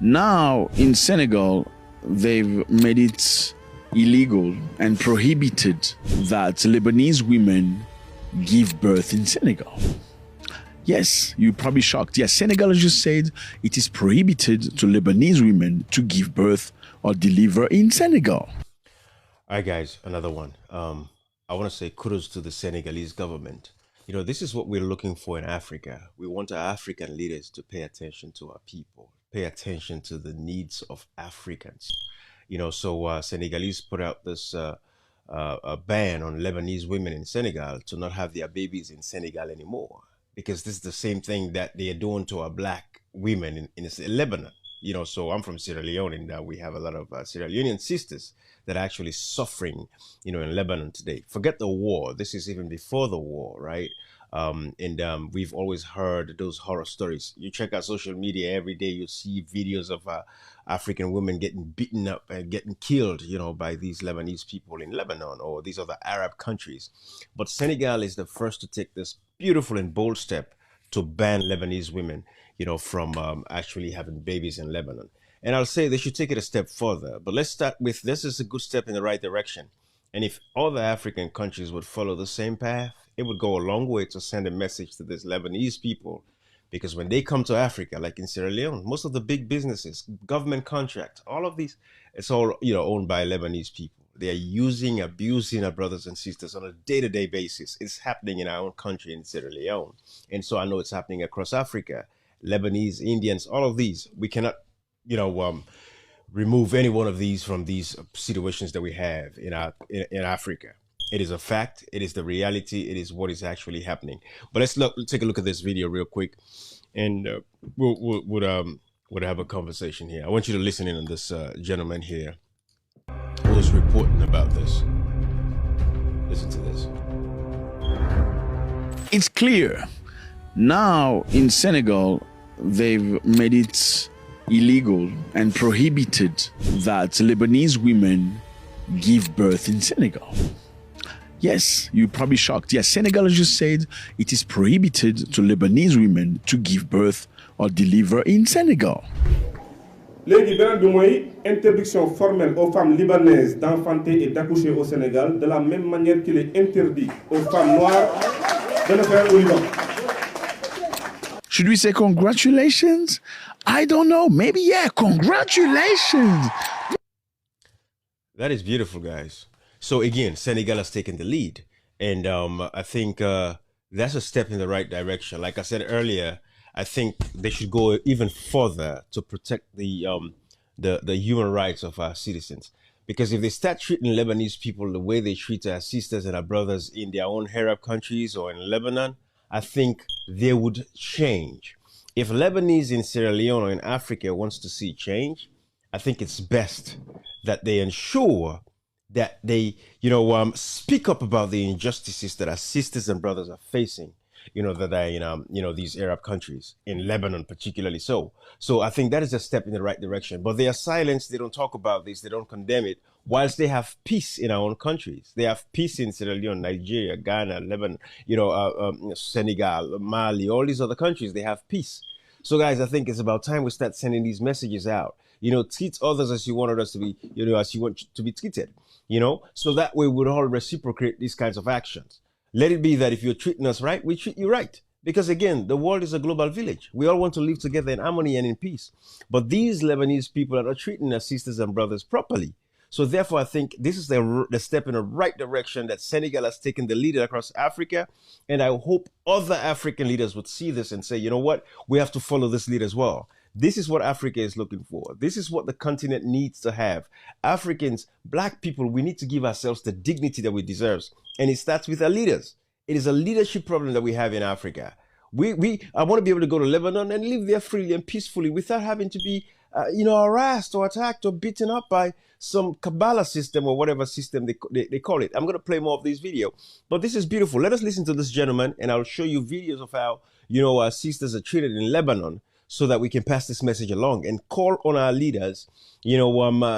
Now, in Senegal, they've made it illegal and prohibited that Lebanese women give birth in Senegal. Yes, you're probably shocked. Yes, Senegal has just said it is prohibited to Lebanese women to give birth or deliver in Senegal. All right, guys, another one. I want to say kudos to the Senegalese government. You know, this is what we're looking for in Africa. We want our African leaders to pay attention to our people, pay attention to the needs of Africans. You know, so Senegalese put out this a ban on Lebanese women in Senegal to not have their babies in Senegal anymore, because this is the same thing that they are doing to our black women in Lebanon. You know, so I'm from Sierra Leone, and we have a lot of Sierra Leonean sisters that are actually suffering, you know, in Lebanon today. Forget the war. This is even before the war, right? We've always heard those horror stories. You check out social media every day, you see videos of African women getting beaten up and getting killed, you know, by these Lebanese people in Lebanon or these other Arab countries. But Senegal is the first to take this beautiful and bold step to ban Lebanese women, you know, from actually having babies in Lebanon. And I'll say they should take it a step further. But let's start with this is a good step in the right direction. And if all the African countries would follow the same path, it would go a long way to send a message to these Lebanese people. Because when they come to Africa, like in Sierra Leone, most of the big businesses, government contracts, all of these, it's all, you know, owned by Lebanese people. They are using, abusing our brothers and sisters on a day-to-day basis. It's happening in our own country in Sierra Leone. And so I know it's happening across Africa. Lebanese, Indians, all of these. We cannot, you know, remove any one of these from these situations that we have in Africa. It is a fact. It is the reality. It is what is actually happening. But let's take a look at this video real quick, and we'll have a conversation here. I want you to listen in on this gentleman here who is reporting about this. Listen to this. It's clear. Now, in Senegal, they've made it illegal and prohibited that Lebanese women give birth in Senegal. Yes, you're probably shocked. Yes, Senegal has just said it is prohibited to Lebanese women to give birth or deliver in Senegal. Léegi beneen bi mooy interdiction formelle aux femmes libanaises d'enfanter et d'accoucher au Sénégal de la même manière qu'il est interdit aux femmes noires de le faire au Liban. Should we say congratulations? I don't know. Maybe, yeah, congratulations. That is beautiful, guys. So again, Senegal has taken the lead. And I think that's a step in the right direction. Like I said earlier, I think they should go even further to protect the human rights of our citizens. Because if they start treating Lebanese people the way they treat our sisters and our brothers in their own Arab countries or in Lebanon, I think they would change. If Lebanese in Sierra Leone or in Africa wants to see change, I think it's best that they ensure that they, you know, speak up about the injustices that our sisters and brothers are facing, you know, that are in, you know, these Arab countries, in Lebanon particularly so. So I think that is a step in the right direction. But they are silenced. They don't talk about this. They don't condemn it. Whilst they have peace in our own countries. They have peace in Sierra Leone, Nigeria, Ghana, Lebanon, you know, Senegal, Mali, all these other countries, they have peace. So guys, I think it's about time we start sending these messages out. You know, treat others as you wanted us to be, you know, as you want to be treated, you know, so that way we'll all reciprocate these kinds of actions. Let it be that if you're treating us right, we treat you right. Because again, the world is a global village. We all want to live together in harmony and in peace. But these Lebanese people are not treating their sisters and brothers properly. So therefore, I think this is the step in the right direction that Senegal has taken the lead across Africa. And I hope other African leaders would see this and say, you know what, we have to follow this lead as well. This is what Africa is looking for. This is what the continent needs to have. Africans, black people, we need to give ourselves the dignity that we deserve. And it starts with our leaders. It is a leadership problem that we have in Africa. I want to be able to go to Lebanon and live there freely and peacefully without having to be, you know, harassed or attacked or beaten up by some Kafala system or whatever system they call it. I'm going to play more of this video. But this is beautiful. Let us listen to this gentleman, and I'll show you videos of how, you know, our sisters are treated in Lebanon, so that we can pass this message along and call on our leaders, you know,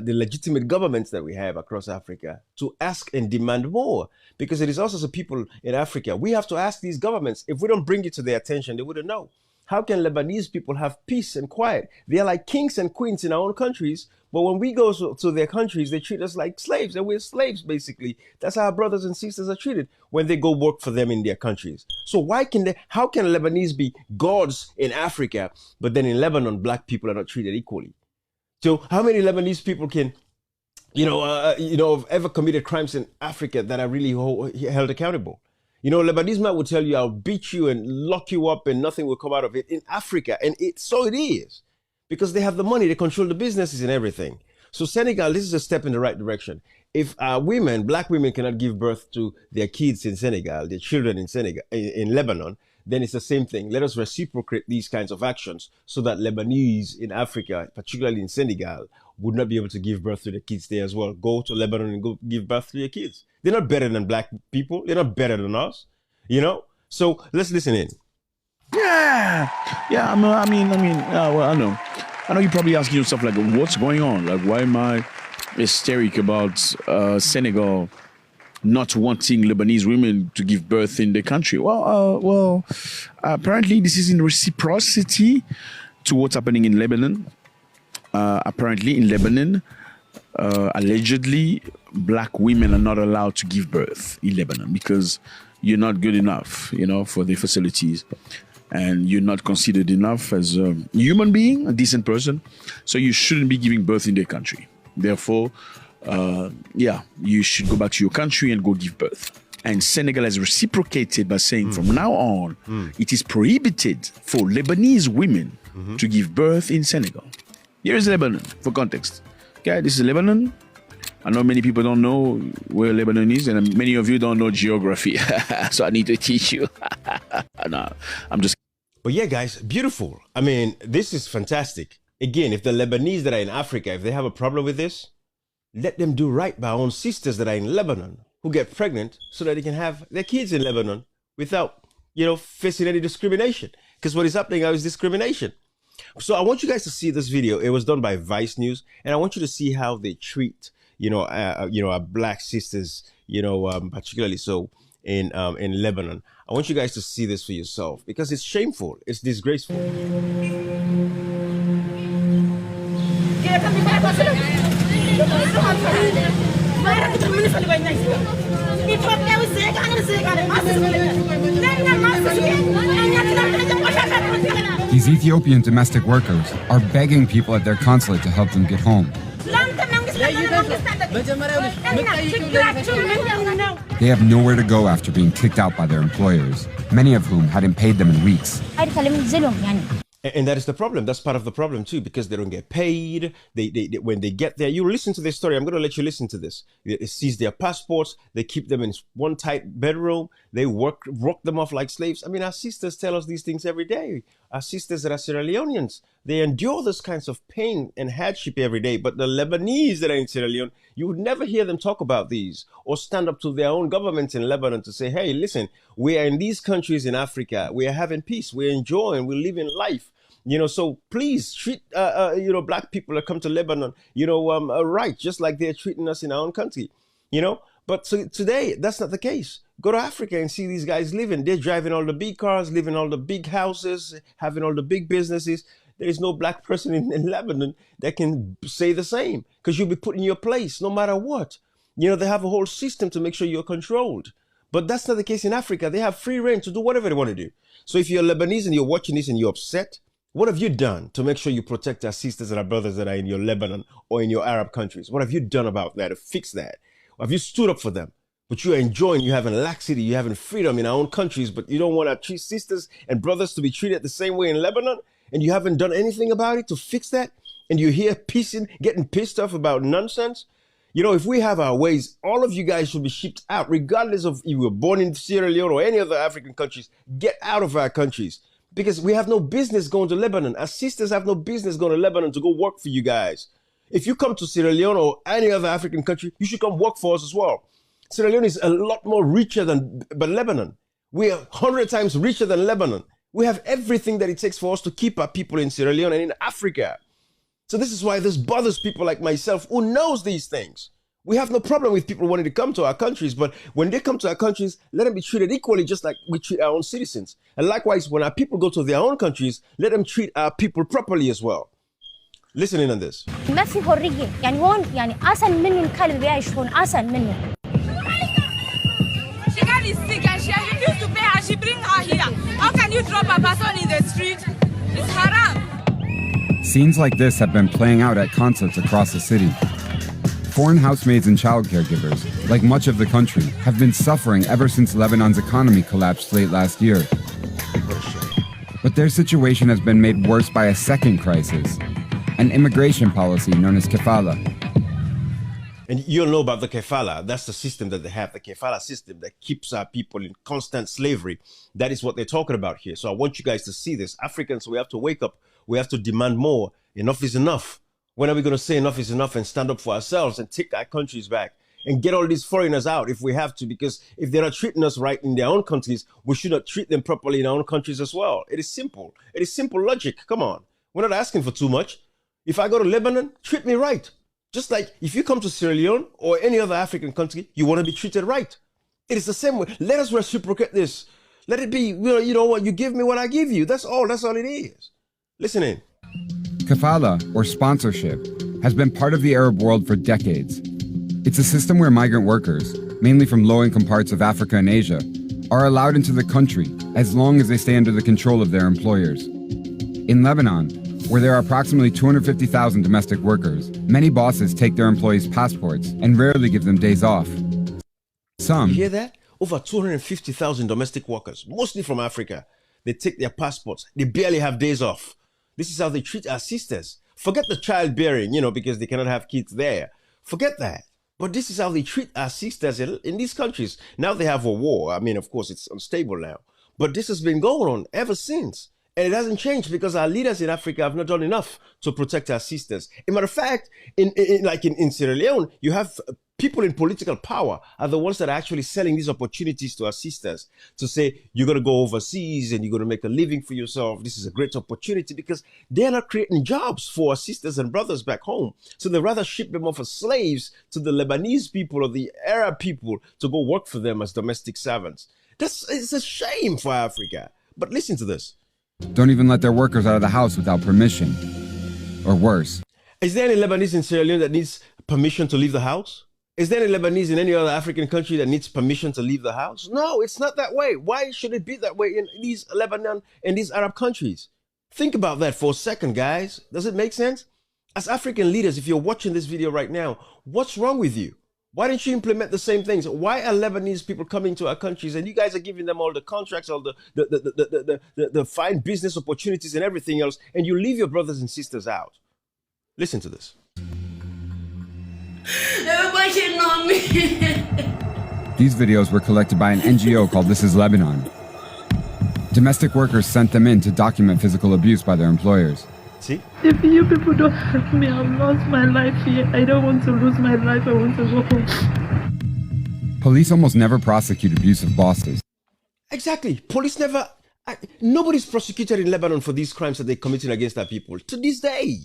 the legitimate governments that we have across Africa to ask and demand more. Because it is also the people in Africa. We have to ask these governments. If we don't bring it to their attention, they wouldn't know. How can Lebanese people have peace and quiet? They are like kings and queens in our own countries, but when we go to their countries, they treat us like slaves, and we're slaves, basically. That's how our brothers and sisters are treated when they go work for them in their countries. So how can Lebanese be gods in Africa, but then in Lebanon, black people are not treated equally? So how many Lebanese people can, have ever committed crimes in Africa that are really held accountable? Lebanese man will tell you, I'll beat you and lock you up and nothing will come out of it in Africa. And so it is, because they have the money, they control the businesses and everything. So Senegal, this is a step in the right direction. If black women cannot give birth to their kids in Senegal, their children in Senegal, in Lebanon, then it's the same thing. Let us reciprocate these kinds of actions so that Lebanese in Africa, particularly in Senegal, would not be able to give birth to their kids there as well. Go to Lebanon and go give birth to your kids. They're not better than black people. They're not better than us, So let's listen in. Yeah. I know you're probably asking yourself, like, what's going on? Like, why am I hysteric about Senegal not wanting Lebanese women to give birth in the country? Well, apparently this is in reciprocity to what's happening in Lebanon. Apparently in Lebanon, allegedly, black women are not allowed to give birth in Lebanon because you're not good enough, for the facilities. And you're not considered enough as a human being, a decent person. So you shouldn't be giving birth in their country. Therefore, you should go back to your country and go give birth. And Senegal has reciprocated by saying from now on, it is prohibited for Lebanese women to give birth in Senegal. Here is Lebanon, for context. Okay, this is Lebanon. I know many people don't know where Lebanon is, and many of you don't know geography. So I need to teach you. No, I'm just... But yeah, guys, beautiful. I mean, this is fantastic. Again, if the Lebanese that are in Africa, if they have a problem with this, let them do right by our own sisters that are in Lebanon who get pregnant so that they can have their kids in Lebanon without, facing any discrimination. Because what is happening now is discrimination. So I want you guys to see this video. It was done by Vice News, and I want you to see how they treat, our black sisters, particularly so in Lebanon. I want you guys to see this for yourself because it's shameful. It's disgraceful. These Ethiopian domestic workers are begging people at their consulate to help them get home. They have nowhere to go after being kicked out by their employers, many of whom hadn't paid them in weeks. And that is the problem. That's part of the problem too, because they don't get paid. They when they get there, you listen to this story. I'm going to let you listen to this. They seize their passports. They keep them in one tight bedroom. They rock them off like slaves. I mean, our sisters tell us these things every day. Our sisters that are Sierra Leoneans, they endure those kinds of pain and hardship every day. But the Lebanese that are in Sierra Leone, you would never hear them talk about these or stand up to their own government in Lebanon to say, hey, listen, we are in these countries in Africa. We are having peace. We're enjoying. We're living life. So please treat, black people that come to Lebanon, right, just like they're treating us in our own country, But so today, that's not the case. Go to Africa and see these guys living. They're driving all the big cars, living in all the big houses, having all the big businesses. There is no black person in Lebanon that can say the same because you'll be put in your place no matter what. They have a whole system to make sure you're controlled. But that's not the case in Africa. They have free reign to do whatever they want to do. So if you're Lebanese and you're watching this and you're upset, what have you done to make sure you protect our sisters and our brothers that are in your Lebanon or in your Arab countries? What have you done about that to fix that? Have you stood up for them? But you're enjoying, you're having laxity, you're having freedom in our own countries, but you don't want our sisters and brothers to be treated the same way in Lebanon, and you haven't done anything about it to fix that, and you're here getting pissed off about nonsense? If we have our ways, all of you guys should be shipped out, regardless of if you were born in Sierra Leone or any other African countries. Get out of our countries. Because we have no business going to Lebanon. Our sisters have no business going to Lebanon to go work for you guys. If you come to Sierra Leone or any other African country, you should come work for us as well. Sierra Leone is a lot more richer than Lebanon. We are 100 times richer than Lebanon. We have everything that it takes for us to keep our people in Sierra Leone and in Africa. So this is why this bothers people like myself who knows these things. We have no problem with people wanting to come to our countries, but when they come to our countries, let them be treated equally, just like we treat our own citizens. And likewise, when our people go to their own countries, let them treat our people properly as well. Listen in on this. ما في حرية يعني هون يعني أحسن منه الكلب بيعيش هون أحسن منه. She got is sick and she refused to pay her. She bring her here. How can you drop a person in the street? It's haram. Scenes like this have been playing out at concerts across the city. Foreign housemaids and child caregivers, like much of the country, have been suffering ever since Lebanon's economy collapsed late last year. But their situation has been made worse by a second crisis, an immigration policy known as Kafala. And you'll know about the Kafala. That's the system that they have, the Kafala system that keeps our people in constant slavery. That is what they're talking about here. So I want you guys to see this. Africans, we have to wake up. We have to demand more. Enough is enough. When are we going to say enough is enough and stand up for ourselves and take our countries back and get all these foreigners out if we have to? Because if they're not treating us right in their own countries, we should not treat them properly in our own countries as well. It is simple. It is simple logic. Come on. We're not asking for too much. If I go to Lebanon, treat me right. Just like if you come to Sierra Leone or any other African country, you want to be treated right. It is the same way. Let us reciprocate this. Let it be, you know what, you give me what I give you. That's all. That's all it is. Listen in. Kafala, or sponsorship, has been part of the Arab world for decades. It's a system where migrant workers, mainly from low-income parts of Africa and Asia, are allowed into the country as long as they stay under the control of their employers. In Lebanon, where there are approximately 250,000 domestic workers, many bosses take their employees' passports and rarely give them days off. Some... You hear that? Over 250,000 domestic workers, mostly from Africa. They take their passports. They barely have days off. This is how they treat our sisters. Forget the childbearing, because they cannot have kids there. Forget that. But this is how they treat our sisters in these countries. Now they have a war. I mean, of course, it's unstable now. But this has been going on ever since. And it hasn't changed because our leaders in Africa have not done enough to protect our sisters. As a matter of fact, in Sierra Leone, you have people in political power are the ones that are actually selling these opportunities to our sisters to say, you're going to go overseas and you're going to make a living for yourself. This is a great opportunity because they're not creating jobs for our sisters and brothers back home. So they rather ship them off as slaves to the Lebanese people or the Arab people to go work for them as domestic servants. It's a shame for Africa. But listen to this. Don't even let their workers out of the house without permission. Or worse. Is there any Lebanese in Sierra Leone that needs permission to leave the house? Is there any Lebanese in any other African country that needs permission to leave the house? No, it's not that way. Why should it be that way in these Lebanon and these Arab countries? Think about that for a second, guys. Does it make sense? As African leaders, if you're watching this video right now, what's wrong with you? Why didn't you implement the same things? Why are Lebanese people coming to our countries and you guys are giving them all the contracts, all the fine business opportunities and everything else, and you leave your brothers and sisters out? Listen to this. Everybody should know me. These videos were collected by an NGO called This Is Lebanon. Domestic workers sent them in to document physical abuse by their employers. See? If you people don't help me, I've lost my life here. I don't want to lose my life. I want to go home. Police almost never prosecute abusive bosses. Exactly. Police never... Nobody's prosecuted in Lebanon for these crimes that they're committing against our people. To this day,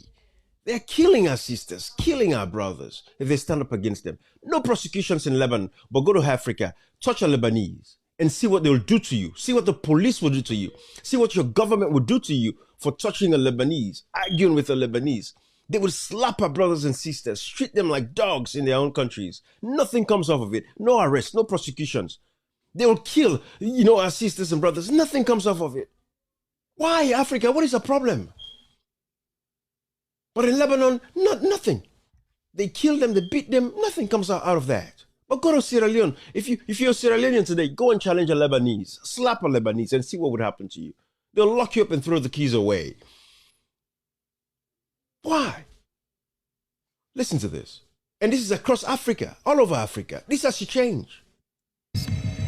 they're killing our sisters, killing our brothers if they stand up against them. No prosecutions in Lebanon, but go to Africa, touch a Lebanese, and see what they'll do to you. See what the police will do to you. See what your government will do to you for touching a Lebanese, arguing with a Lebanese. They will slap our brothers and sisters, treat them like dogs in their own countries. Nothing comes off of it. No arrests, no prosecutions. They will kill, our sisters and brothers. Nothing comes off of it. Why, Africa? What is the problem? But in Lebanon, nothing. They kill them, they beat them. Nothing comes out of that. But go to Sierra Leone. If you're a Sierra Leonean today, go and challenge a Lebanese. Slap a Lebanese and see what would happen to you. They'll lock you up and throw the keys away. Why? Listen to this. And this is across Africa, all over Africa. This has to change.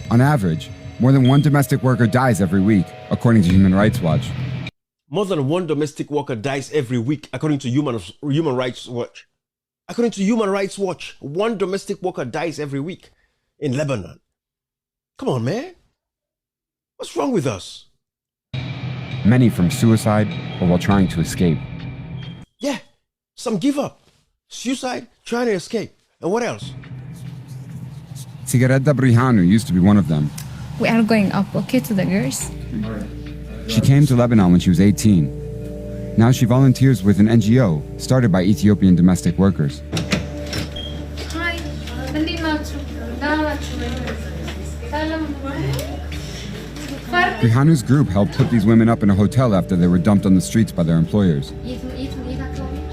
On average, more than one domestic worker dies every week, according to Human Rights Watch. More than one domestic worker dies every week, according to Human Rights Watch. According to Human Rights Watch, one domestic worker dies every week in Lebanon. Come on, man. What's wrong with us? Many from suicide or while trying to escape. Yeah, some give up. Suicide, trying to escape. And what else? Sigaretta Brihanu used to be one of them. We are going up, okay, to the girls? She came to Lebanon when she was 18. Now she volunteers with an NGO started by Ethiopian domestic workers. Brihanu's group helped put these women up in a hotel after they were dumped on the streets by their employers.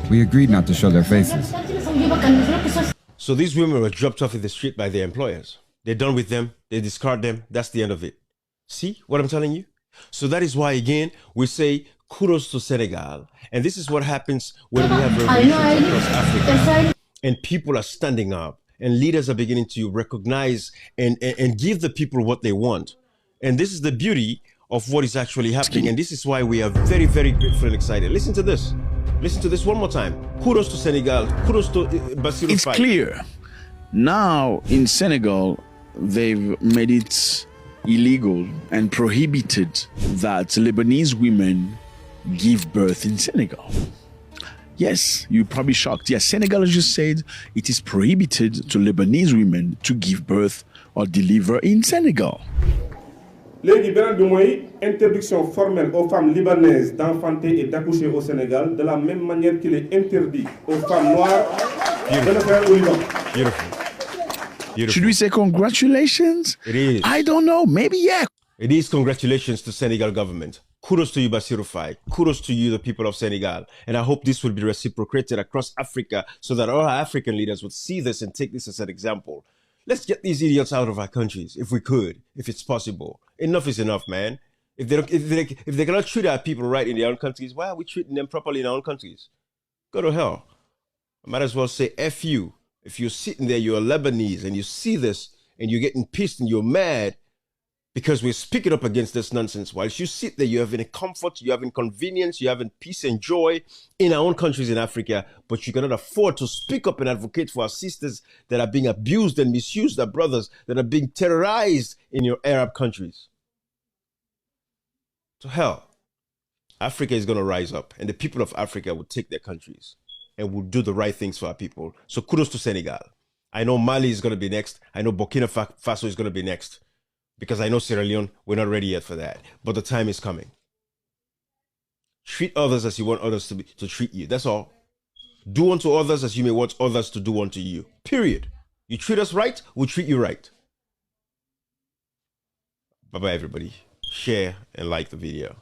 We agreed not to show their faces. So these women were dropped off in the street by their employers. They're done with them. They discard them. That's the end of it. See what I'm telling you? So that is why, again, we say kudos to Senegal. And this is what happens when we have revolutions across Africa. And people are standing up. And leaders are beginning to recognize and give the people what they want. And this is the beauty of what is actually happening. And this is why we are very, very grateful and excited. Listen to this. Listen to this one more time. Kudos to Senegal. Kudos to Bassirou It's Faye. clear. Now in Senegal, they've made it illegal and prohibited that Lebanese women give birth in Senegal. Yes, you're probably shocked. Yes, Senegal has just said it is prohibited to Lebanese women to give birth or deliver in Senegal. Léegi beneen bi mooy interdiction formelle aux femmes libanaises d'enfanter et d'accoucher au Sénégal de la même manière qu'il est interdit aux femmes noires de le faire au Liban. Beautiful. Should we say congratulations? It is. I don't know. Maybe yeah. It is congratulations to Senegal government. Kudos to you, Bassirou Faye. Kudos to you, the people of Senegal. And I hope this will be reciprocated across Africa so that all our African leaders would see this and take this as an example. Let's get these idiots out of our countries, if we could, if it's possible. Enough is enough, man. If they cannot treat our people right in their own countries, why are we treating them properly in our own countries? Go to hell. I might as well say F you. If you're sitting there, you're Lebanese, and you see this, and you're getting pissed and you're mad because we're speaking up against this nonsense. Whilst you sit there, you're having comfort, you're having convenience, you're having peace and joy in our own countries in Africa, but you cannot afford to speak up and advocate for our sisters that are being abused and misused, our brothers that are being terrorized in your Arab countries. To hell. Africa is going to rise up, and the people of Africa will take their countries and will do the right things for our people. So kudos to Senegal. I know Mali is going to be next. I know Burkina Faso is going to be next. Because I know Sierra Leone, we're not ready yet for that. But the time is coming. Treat others as you want others to treat you. That's all. Do unto others as you may want others to do unto you. Period. You treat us right, we'll treat you right. Bye-bye, everybody. Share and like the video.